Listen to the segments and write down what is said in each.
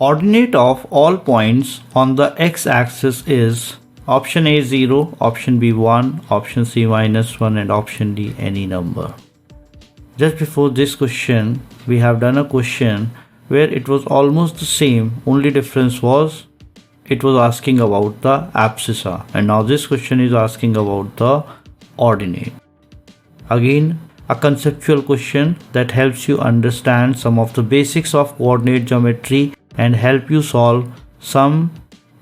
Ordinate of all points on the x-axis is option A 0, option B 1, option C -1 and option D any number. Just before this question, we have done a question where it was almost the same, only difference was it was asking about the abscissa, and now this question is asking about the ordinate. Again, a conceptual question that helps you understand some of the basics of coordinate geometry and help you solve some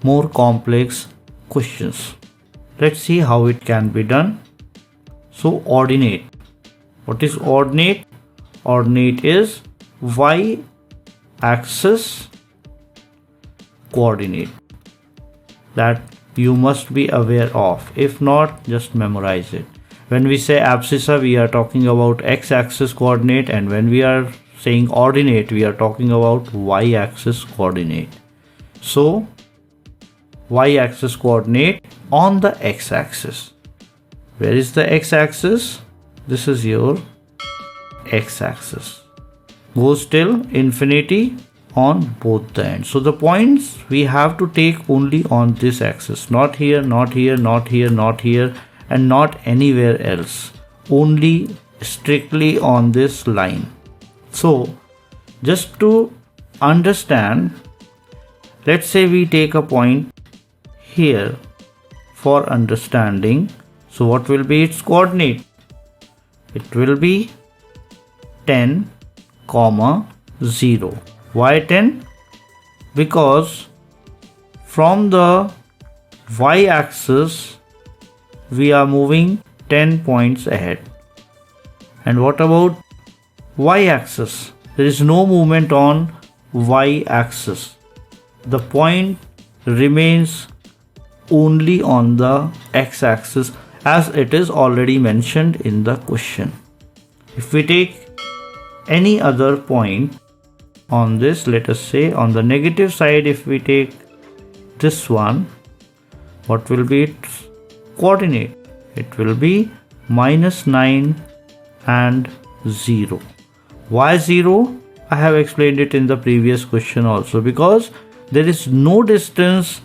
more complex questions. Let's see how it can be done. So ordinate. What is ordinate? Ordinate is y-axis coordinate that you must be aware of. If not, just memorize it. When we say abscissa, we are talking about x-axis coordinate, and when we are saying ordinate, we are talking about y-axis coordinate. So y-axis coordinate on the x-axis. Where is the x-axis? This is your x-axis. Goes till infinity on both the ends. So the points we have to take only on this axis, not here, not here, not here, not here, and not anywhere else. Only strictly on this line. So just to understand, let's say we take a point here for understanding. So what will be its coordinate? It will be 10, 0. Why 10? Because from the y-axis we are moving 10 points ahead. And what about y-axis? There is no movement on y-axis. The point remains only on the x-axis as it is already mentioned in the question. If we take any other point on this, let us say on the negative side, if we take this one, what will be its coordinate? It will be -9 and 0. Why 0? I have explained it in the previous question also, because there is no distance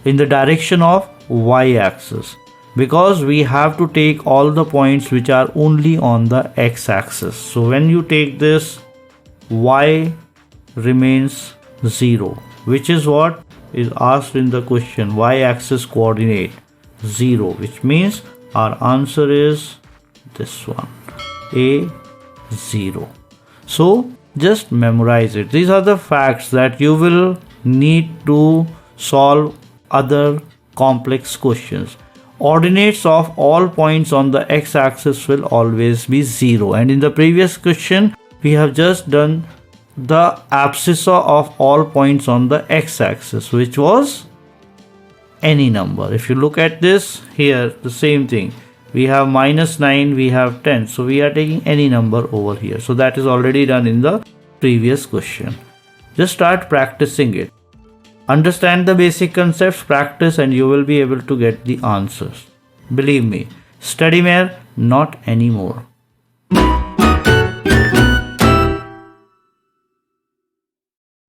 in the direction of y-axis, because we have to take all the points which are only on the x-axis. So when you take this, y remains 0, which is what is asked in the question, y-axis coordinate 0, which means our answer is this one, A 0. So just memorize it. These are the facts that you will need to solve other complex questions. Ordinates of all points on the x-axis will always be 0, and in the previous question we have just done the abscissa of all points on the x-axis, which was any number. If you look at this here, the same thing, we have -9, we have 10, so we are taking any number over here. So that is already done in the previous question. Just start practicing it. Understand the basic concepts, practice, and you will be able to get the answers. Believe me, study more, not anymore.